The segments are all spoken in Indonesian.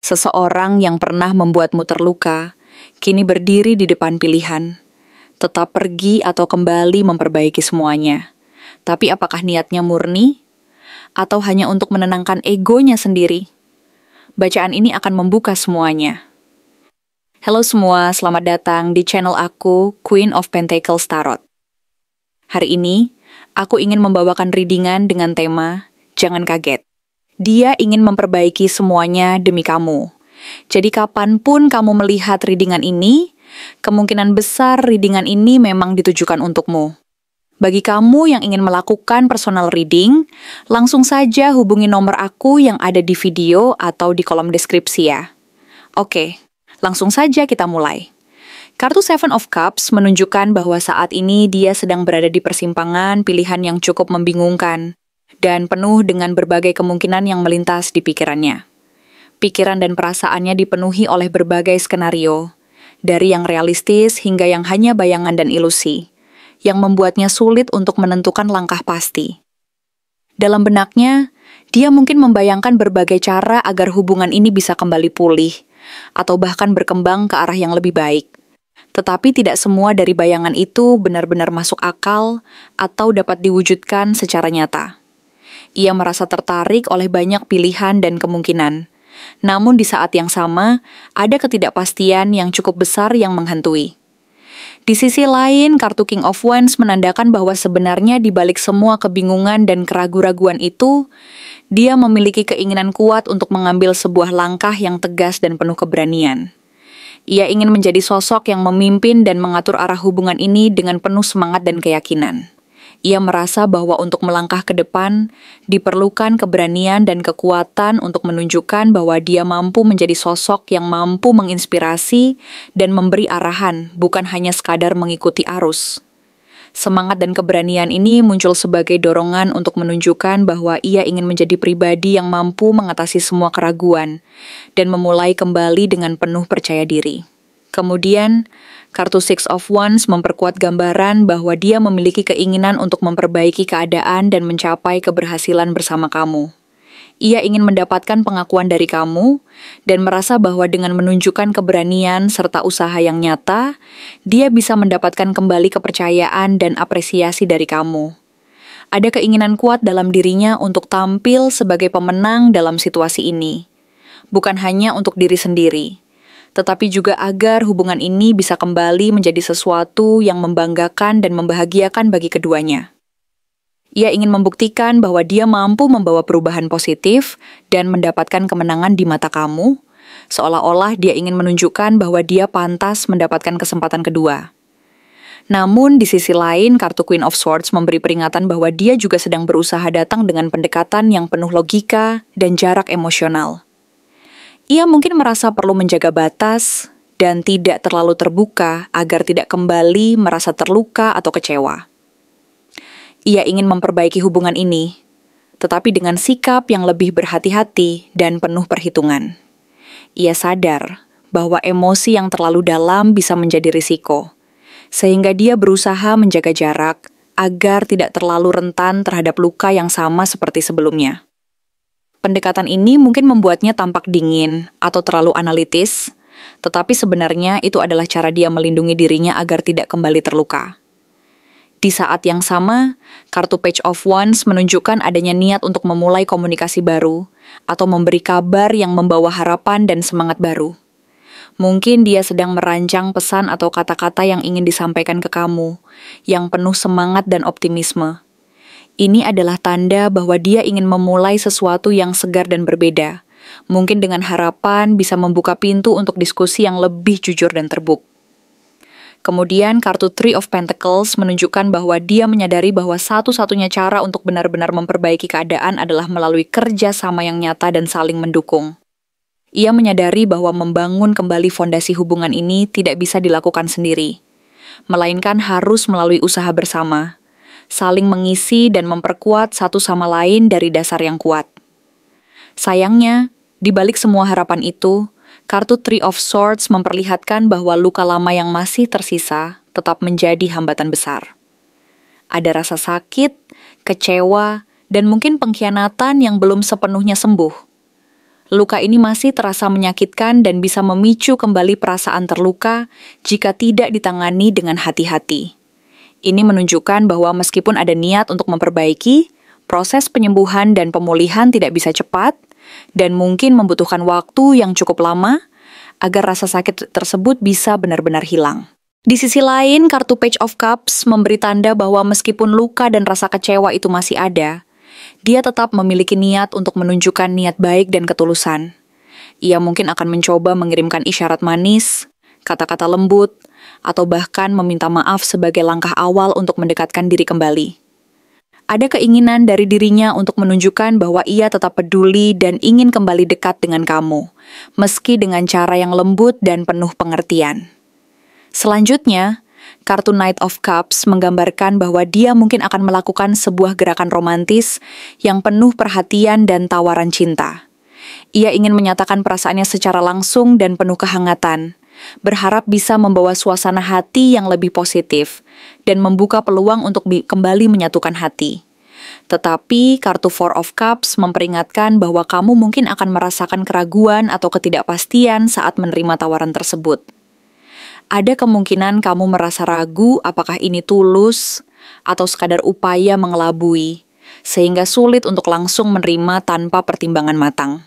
Seseorang yang pernah membuatmu terluka, kini berdiri di depan pilihan. Tetap pergi atau kembali memperbaiki semuanya. Tapi apakah niatnya murni? Atau hanya untuk menenangkan egonya sendiri? Bacaan ini akan membuka semuanya. Halo semua, selamat datang di channel aku, Queen of Pentacles Tarot. Hari ini, aku ingin membawakan readingan dengan tema, Jangan Kaget. Dia ingin memperbaiki semuanya demi kamu. Jadi kapanpun kamu melihat readingan ini, kemungkinan besar readingan ini memang ditujukan untukmu. Bagi kamu yang ingin melakukan personal reading, langsung saja hubungi nomor aku yang ada di video atau di kolom deskripsi ya. Oke, langsung saja kita mulai. Kartu Seven of Cups menunjukkan bahwa saat ini dia sedang berada di persimpangan pilihan yang cukup membingungkan dan penuh dengan berbagai kemungkinan yang melintas di pikirannya. Pikiran dan perasaannya dipenuhi oleh berbagai skenario, dari yang realistis hingga yang hanya bayangan dan ilusi, yang membuatnya sulit untuk menentukan langkah pasti. Dalam benaknya, dia mungkin membayangkan berbagai cara agar hubungan ini bisa kembali pulih, atau bahkan berkembang ke arah yang lebih baik. Tetapi tidak semua dari bayangan itu benar-benar masuk akal atau dapat diwujudkan secara nyata. Ia merasa tertarik oleh banyak pilihan dan kemungkinan. Namun di saat yang sama, ada ketidakpastian yang cukup besar yang menghantui. Di sisi lain, kartu King of Wands menandakan bahwa sebenarnya di balik semua kebingungan dan keraguan-raguan itu, dia memiliki keinginan kuat untuk mengambil sebuah langkah yang tegas dan penuh keberanian. Ia ingin menjadi sosok yang memimpin dan mengatur arah hubungan ini dengan penuh semangat dan keyakinan. Ia merasa bahwa untuk melangkah ke depan, diperlukan keberanian dan kekuatan untuk menunjukkan bahwa dia mampu menjadi sosok yang mampu menginspirasi dan memberi arahan, bukan hanya sekadar mengikuti arus. Semangat dan keberanian ini muncul sebagai dorongan untuk menunjukkan bahwa ia ingin menjadi pribadi yang mampu mengatasi semua keraguan dan memulai kembali dengan penuh percaya diri. Kemudian, kartu Six of Wands memperkuat gambaran bahwa dia memiliki keinginan untuk memperbaiki keadaan dan mencapai keberhasilan bersama kamu. Ia ingin mendapatkan pengakuan dari kamu dan merasa bahwa dengan menunjukkan keberanian serta usaha yang nyata, dia bisa mendapatkan kembali kepercayaan dan apresiasi dari kamu. Ada keinginan kuat dalam dirinya untuk tampil sebagai pemenang dalam situasi ini. Bukan hanya untuk diri sendiri, tetapi juga agar hubungan ini bisa kembali menjadi sesuatu yang membanggakan dan membahagiakan bagi keduanya. Ia ingin membuktikan bahwa dia mampu membawa perubahan positif dan mendapatkan kemenangan di mata kamu, seolah-olah dia ingin menunjukkan bahwa dia pantas mendapatkan kesempatan kedua. Namun di sisi lain, kartu Queen of Swords memberi peringatan bahwa dia juga sedang berusaha datang dengan pendekatan yang penuh logika dan jarak emosional. Ia mungkin merasa perlu menjaga batas dan tidak terlalu terbuka agar tidak kembali merasa terluka atau kecewa. Ia ingin memperbaiki hubungan ini, tetapi dengan sikap yang lebih berhati-hati dan penuh perhitungan. Ia sadar bahwa emosi yang terlalu dalam bisa menjadi risiko, sehingga dia berusaha menjaga jarak agar tidak terlalu rentan terhadap luka yang sama seperti sebelumnya. Pendekatan ini mungkin membuatnya tampak dingin atau terlalu analitis, tetapi sebenarnya itu adalah cara dia melindungi dirinya agar tidak kembali terluka. Di saat yang sama, kartu Page of Wands menunjukkan adanya niat untuk memulai komunikasi baru atau memberi kabar yang membawa harapan dan semangat baru. Mungkin dia sedang merancang pesan atau kata-kata yang ingin disampaikan ke kamu, yang penuh semangat dan optimisme. Ini adalah tanda bahwa dia ingin memulai sesuatu yang segar dan berbeda. Mungkin dengan harapan bisa membuka pintu untuk diskusi yang lebih jujur dan terbuka. Kemudian kartu Three of Pentacles menunjukkan bahwa dia menyadari bahwa satu-satunya cara untuk benar-benar memperbaiki keadaan adalah melalui kerja sama yang nyata dan saling mendukung. Ia menyadari bahwa membangun kembali fondasi hubungan ini tidak bisa dilakukan sendiri, melainkan harus melalui usaha bersama, saling mengisi dan memperkuat satu sama lain dari dasar yang kuat. Sayangnya, di balik semua harapan itu, kartu Three of Swords memperlihatkan bahwa luka lama yang masih tersisa tetap menjadi hambatan besar. Ada rasa sakit, kecewa, dan mungkin pengkhianatan yang belum sepenuhnya sembuh. Luka ini masih terasa menyakitkan dan bisa memicu kembali perasaan terluka jika tidak ditangani dengan hati-hati. Ini menunjukkan bahwa meskipun ada niat untuk memperbaiki, proses penyembuhan dan pemulihan tidak bisa cepat dan mungkin membutuhkan waktu yang cukup lama agar rasa sakit tersebut bisa benar-benar hilang. Di sisi lain, kartu Page of Cups memberi tanda bahwa meskipun luka dan rasa kecewa itu masih ada, dia tetap memiliki niat untuk menunjukkan niat baik dan ketulusan. Ia mungkin akan mencoba mengirimkan isyarat manis, kata-kata lembut, atau bahkan meminta maaf sebagai langkah awal untuk mendekatkan diri kembali. Ada keinginan dari dirinya untuk menunjukkan bahwa ia tetap peduli dan ingin kembali dekat dengan kamu, meski dengan cara yang lembut dan penuh pengertian. Selanjutnya, kartu Knight of Cups menggambarkan bahwa dia mungkin akan melakukan sebuah gerakan romantis yang penuh perhatian dan tawaran cinta. Ia ingin menyatakan perasaannya secara langsung dan penuh kehangatan, berharap bisa membawa suasana hati yang lebih positif dan membuka peluang untuk kembali menyatukan hati. Tetapi kartu Four of Cups memperingatkan bahwa kamu mungkin akan merasakan keraguan atau ketidakpastian saat menerima tawaran tersebut. Ada kemungkinan kamu merasa ragu apakah ini tulus atau sekadar upaya mengelabui, sehingga sulit untuk langsung menerima tanpa pertimbangan matang.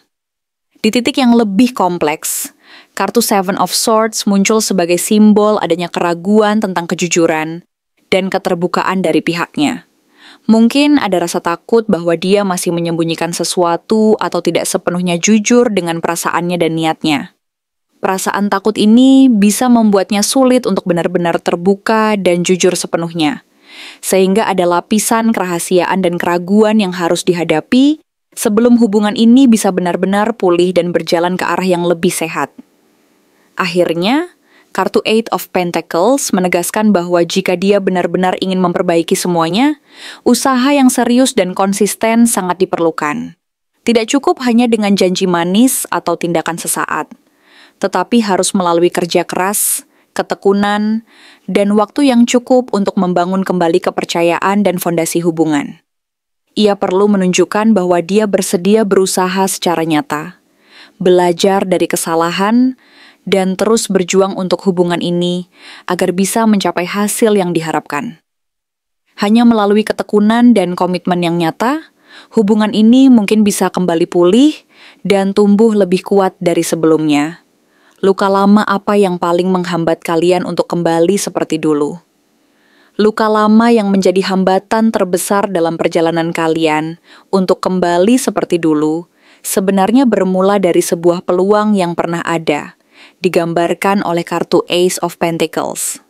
Di titik yang lebih kompleks, kartu Seven of Swords muncul sebagai simbol adanya keraguan tentang kejujuran dan keterbukaan dari pihaknya. Mungkin ada rasa takut bahwa dia masih menyembunyikan sesuatu atau tidak sepenuhnya jujur dengan perasaannya dan niatnya. Perasaan takut ini bisa membuatnya sulit untuk benar-benar terbuka dan jujur sepenuhnya, sehingga ada lapisan kerahasiaan dan keraguan yang harus dihadapi sebelum hubungan ini bisa benar-benar pulih dan berjalan ke arah yang lebih sehat. Akhirnya, kartu Eight of Pentacles menegaskan bahwa jika dia benar-benar ingin memperbaiki semuanya, usaha yang serius dan konsisten sangat diperlukan. Tidak cukup hanya dengan janji manis atau tindakan sesaat, tetapi harus melalui kerja keras, ketekunan, dan waktu yang cukup untuk membangun kembali kepercayaan dan fondasi hubungan. Ia perlu menunjukkan bahwa dia bersedia berusaha secara nyata, belajar dari kesalahan, dan terus berjuang untuk hubungan ini agar bisa mencapai hasil yang diharapkan. Hanya melalui ketekunan dan komitmen yang nyata, hubungan ini mungkin bisa kembali pulih dan tumbuh lebih kuat dari sebelumnya. Luka lama apa yang paling menghambat kalian untuk kembali seperti dulu? Luka lama yang menjadi hambatan terbesar dalam perjalanan kalian untuk kembali seperti dulu sebenarnya bermula dari sebuah peluang yang pernah ada, digambarkan oleh kartu Ace of Pentacles.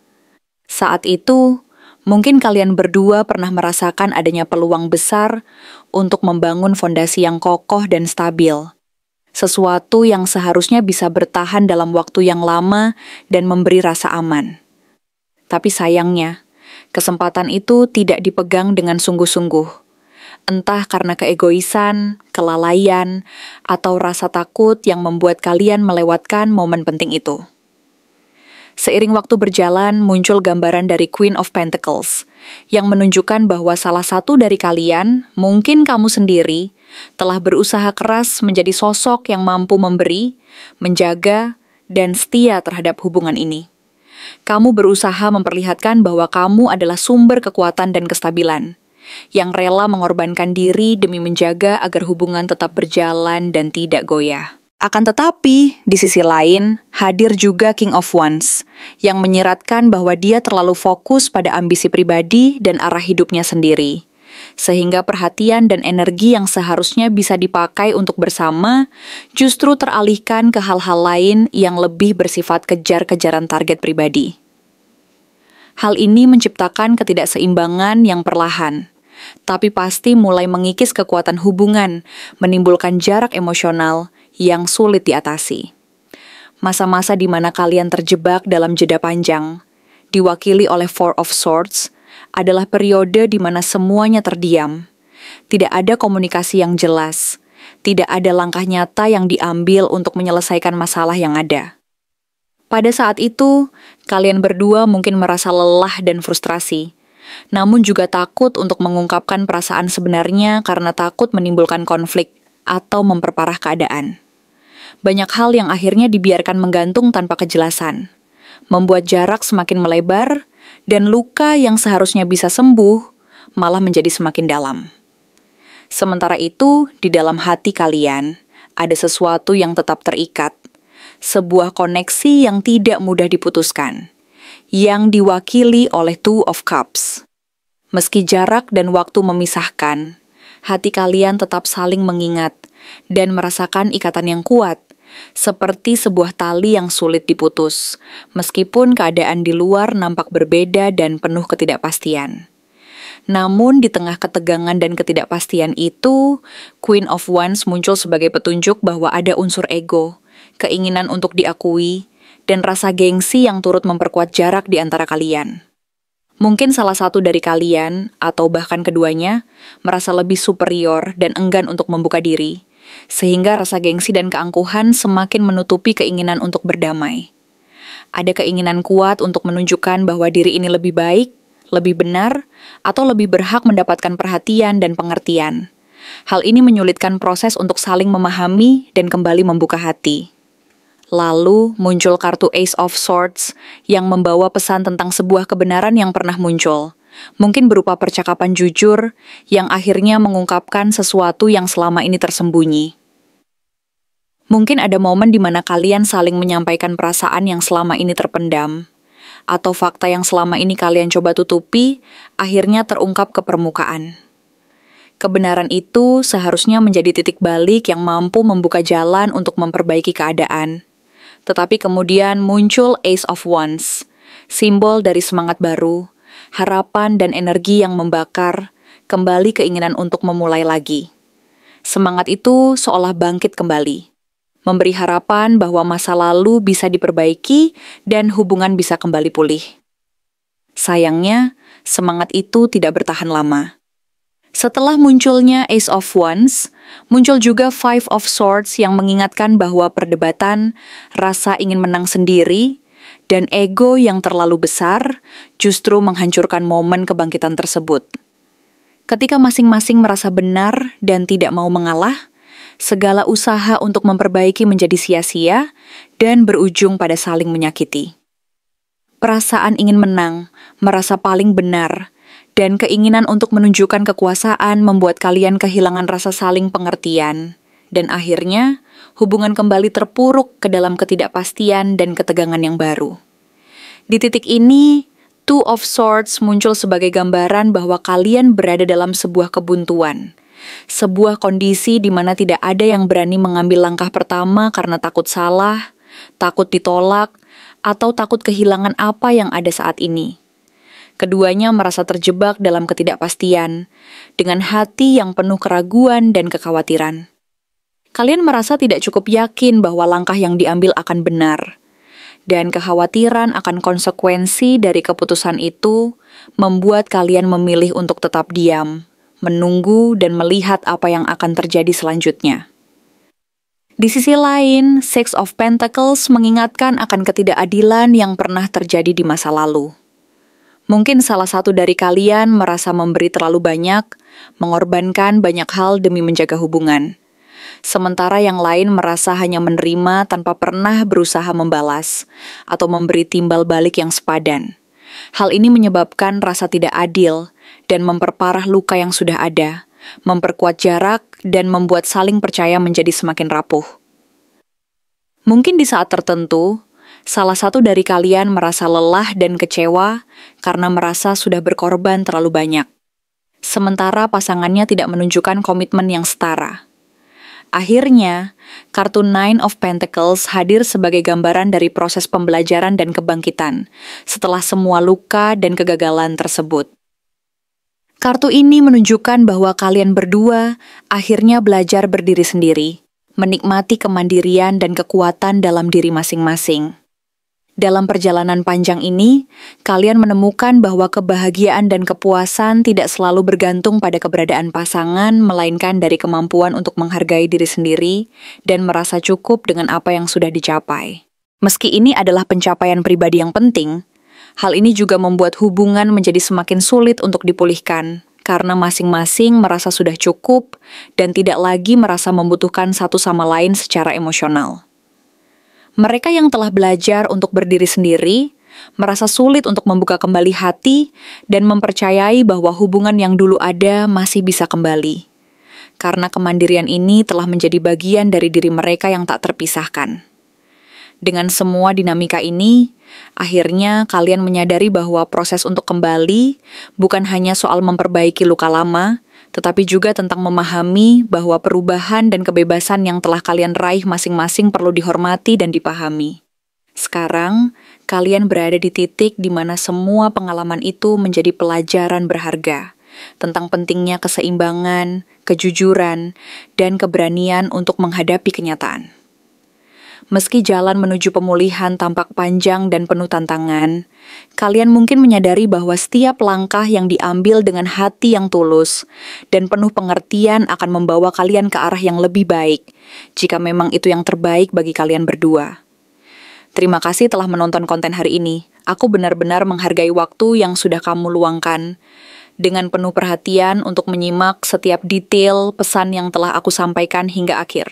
Saat itu, mungkin kalian berdua pernah merasakan adanya peluang besar untuk membangun fondasi yang kokoh dan stabil. Sesuatu yang seharusnya bisa bertahan dalam waktu yang lama dan memberi rasa aman. Tapi sayangnya, kesempatan itu tidak dipegang dengan sungguh-sungguh. Entah karena keegoisan, kelalaian, atau rasa takut yang membuat kalian melewatkan momen penting itu. Seiring waktu berjalan, muncul gambaran dari Queen of Pentacles, yang menunjukkan bahwa salah satu dari kalian, mungkin kamu sendiri, telah berusaha keras menjadi sosok yang mampu memberi, menjaga, dan setia terhadap hubungan ini. Kamu berusaha memperlihatkan bahwa kamu adalah sumber kekuatan dan kestabilan, yang rela mengorbankan diri demi menjaga agar hubungan tetap berjalan dan tidak goyah. Akan tetapi, di sisi lain, hadir juga King of Wands, yang menyiratkan bahwa dia terlalu fokus pada ambisi pribadi dan arah hidupnya sendiri, sehingga perhatian dan energi yang seharusnya bisa dipakai untuk bersama justru teralihkan ke hal-hal lain yang lebih bersifat kejar-kejaran target pribadi. Hal ini menciptakan ketidakseimbangan yang perlahan, tapi pasti mulai mengikis kekuatan hubungan, menimbulkan jarak emosional yang sulit diatasi. Masa-masa di mana kalian terjebak dalam jeda panjang, diwakili oleh Four of Swords, adalah periode di mana semuanya terdiam. Tidak ada komunikasi yang jelas, tidak ada langkah nyata yang diambil untuk menyelesaikan masalah yang ada. Pada saat itu, kalian berdua mungkin merasa lelah dan frustrasi, namun juga takut untuk mengungkapkan perasaan sebenarnya karena takut menimbulkan konflik atau memperparah keadaan. Banyak hal yang akhirnya dibiarkan menggantung tanpa kejelasan, membuat jarak semakin melebar, dan luka yang seharusnya bisa sembuh malah menjadi semakin dalam. Sementara itu, di dalam hati kalian ada sesuatu yang tetap terikat, sebuah koneksi yang tidak mudah diputuskan, yang diwakili oleh Two of Cups. Meski jarak dan waktu memisahkan, hati kalian tetap saling mengingat dan merasakan ikatan yang kuat, seperti sebuah tali yang sulit diputus, meskipun keadaan di luar nampak berbeda dan penuh ketidakpastian. Namun di tengah ketegangan dan ketidakpastian itu, Queen of Wands muncul sebagai petunjuk bahwa ada unsur ego, keinginan untuk diakui, dan rasa gengsi yang turut memperkuat jarak di antara kalian. Mungkin salah satu dari kalian, atau bahkan keduanya, merasa lebih superior dan enggan untuk membuka diri, sehingga rasa gengsi dan keangkuhan semakin menutupi keinginan untuk berdamai. Ada keinginan kuat untuk menunjukkan bahwa diri ini lebih baik, lebih benar, atau lebih berhak mendapatkan perhatian dan pengertian. Hal ini menyulitkan proses untuk saling memahami dan kembali membuka hati. Lalu muncul kartu Ace of Swords yang membawa pesan tentang sebuah kebenaran yang pernah muncul. Mungkin berupa percakapan jujur yang akhirnya mengungkapkan sesuatu yang selama ini tersembunyi. Mungkin ada momen di mana kalian saling menyampaikan perasaan yang selama ini terpendam, atau fakta yang selama ini kalian coba tutupi, akhirnya terungkap ke permukaan. Kebenaran itu seharusnya menjadi titik balik yang mampu membuka jalan untuk memperbaiki keadaan. Tetapi kemudian muncul Ace of Wands, simbol dari semangat baru, harapan dan energi yang membakar, kembali keinginan untuk memulai lagi. Semangat itu seolah bangkit kembali, memberi harapan bahwa masa lalu bisa diperbaiki dan hubungan bisa kembali pulih. Sayangnya, semangat itu tidak bertahan lama. Setelah munculnya Ace of Wands, muncul juga Five of Swords yang mengingatkan bahwa perdebatan, rasa ingin menang sendiri, dan ego yang terlalu besar justru menghancurkan momen kebangkitan tersebut. Ketika masing-masing merasa benar dan tidak mau mengalah, segala usaha untuk memperbaiki menjadi sia-sia dan berujung pada saling menyakiti. Perasaan ingin menang, merasa paling benar, dan keinginan untuk menunjukkan kekuasaan membuat kalian kehilangan rasa saling pengertian. Dan akhirnya, hubungan kembali terpuruk ke dalam ketidakpastian dan ketegangan yang baru. Di titik ini, Two of Swords muncul sebagai gambaran bahwa kalian berada dalam sebuah kebuntuan. Sebuah kondisi di mana tidak ada yang berani mengambil langkah pertama karena takut salah, takut ditolak, atau takut kehilangan apa yang ada saat ini. Keduanya merasa terjebak dalam ketidakpastian, dengan hati yang penuh keraguan dan kekhawatiran. Kalian merasa tidak cukup yakin bahwa langkah yang diambil akan benar, dan kekhawatiran akan konsekuensi dari keputusan itu membuat kalian memilih untuk tetap diam, menunggu dan melihat apa yang akan terjadi selanjutnya. Di sisi lain, Six of Pentacles mengingatkan akan ketidakadilan yang pernah terjadi di masa lalu. Mungkin salah satu dari kalian merasa memberi terlalu banyak, mengorbankan banyak hal demi menjaga hubungan. Sementara yang lain merasa hanya menerima tanpa pernah berusaha membalas, atau memberi timbal balik yang sepadan. Hal ini menyebabkan rasa tidak adil, dan memperparah luka yang sudah ada, memperkuat jarak, dan membuat saling percaya menjadi semakin rapuh. Mungkin di saat tertentu, salah satu dari kalian merasa lelah dan kecewa karena merasa sudah berkorban terlalu banyak. Sementara pasangannya tidak menunjukkan komitmen yang setara. Akhirnya, kartu Nine of Pentacles hadir sebagai gambaran dari proses pembelajaran dan kebangkitan setelah semua luka dan kegagalan tersebut. Kartu ini menunjukkan bahwa kalian berdua akhirnya belajar berdiri sendiri, menikmati kemandirian dan kekuatan dalam diri masing-masing. Dalam perjalanan panjang ini, kalian menemukan bahwa kebahagiaan dan kepuasan tidak selalu bergantung pada keberadaan pasangan, melainkan dari kemampuan untuk menghargai diri sendiri dan merasa cukup dengan apa yang sudah dicapai. Meski ini adalah pencapaian pribadi yang penting, hal ini juga membuat hubungan menjadi semakin sulit untuk dipulihkan, karena masing-masing merasa sudah cukup dan tidak lagi merasa membutuhkan satu sama lain secara emosional. Mereka yang telah belajar untuk berdiri sendiri merasa sulit untuk membuka kembali hati dan mempercayai bahwa hubungan yang dulu ada masih bisa kembali. Karena kemandirian ini telah menjadi bagian dari diri mereka yang tak terpisahkan. Dengan semua dinamika ini, akhirnya kalian menyadari bahwa proses untuk kembali bukan hanya soal memperbaiki luka lama, tetapi juga tentang memahami bahwa perubahan dan kebebasan yang telah kalian raih masing-masing perlu dihormati dan dipahami. Sekarang, kalian berada di titik di mana semua pengalaman itu menjadi pelajaran berharga tentang pentingnya keseimbangan, kejujuran, dan keberanian untuk menghadapi kenyataan. Meski jalan menuju pemulihan tampak panjang dan penuh tantangan, kalian mungkin menyadari bahwa setiap langkah yang diambil dengan hati yang tulus dan penuh pengertian akan membawa kalian ke arah yang lebih baik, jika memang itu yang terbaik bagi kalian berdua. Terima kasih telah menonton konten hari ini. Aku benar-benar menghargai waktu yang sudah kamu luangkan dengan penuh perhatian untuk menyimak setiap detail pesan yang telah aku sampaikan hingga akhir.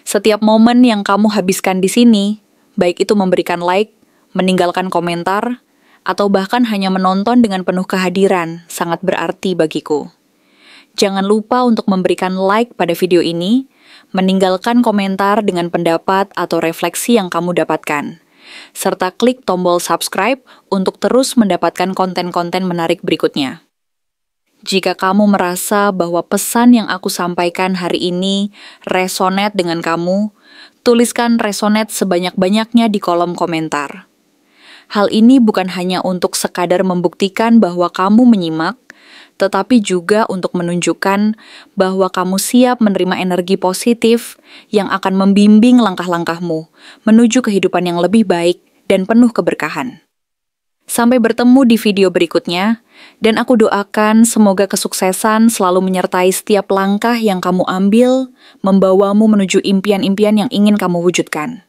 Setiap momen yang kamu habiskan di sini, baik itu memberikan like, meninggalkan komentar, atau bahkan hanya menonton dengan penuh kehadiran, sangat berarti bagiku. Jangan lupa untuk memberikan like pada video ini, meninggalkan komentar dengan pendapat atau refleksi yang kamu dapatkan, serta klik tombol subscribe untuk terus mendapatkan konten-konten menarik berikutnya. Jika kamu merasa bahwa pesan yang aku sampaikan hari ini resonate dengan kamu, tuliskan resonate sebanyak-banyaknya di kolom komentar. Hal ini bukan hanya untuk sekadar membuktikan bahwa kamu menyimak, tetapi juga untuk menunjukkan bahwa kamu siap menerima energi positif yang akan membimbing langkah-langkahmu menuju kehidupan yang lebih baik dan penuh keberkahan. Sampai bertemu di video berikutnya, dan aku doakan semoga kesuksesan selalu menyertai setiap langkah yang kamu ambil, membawamu menuju impian-impian yang ingin kamu wujudkan.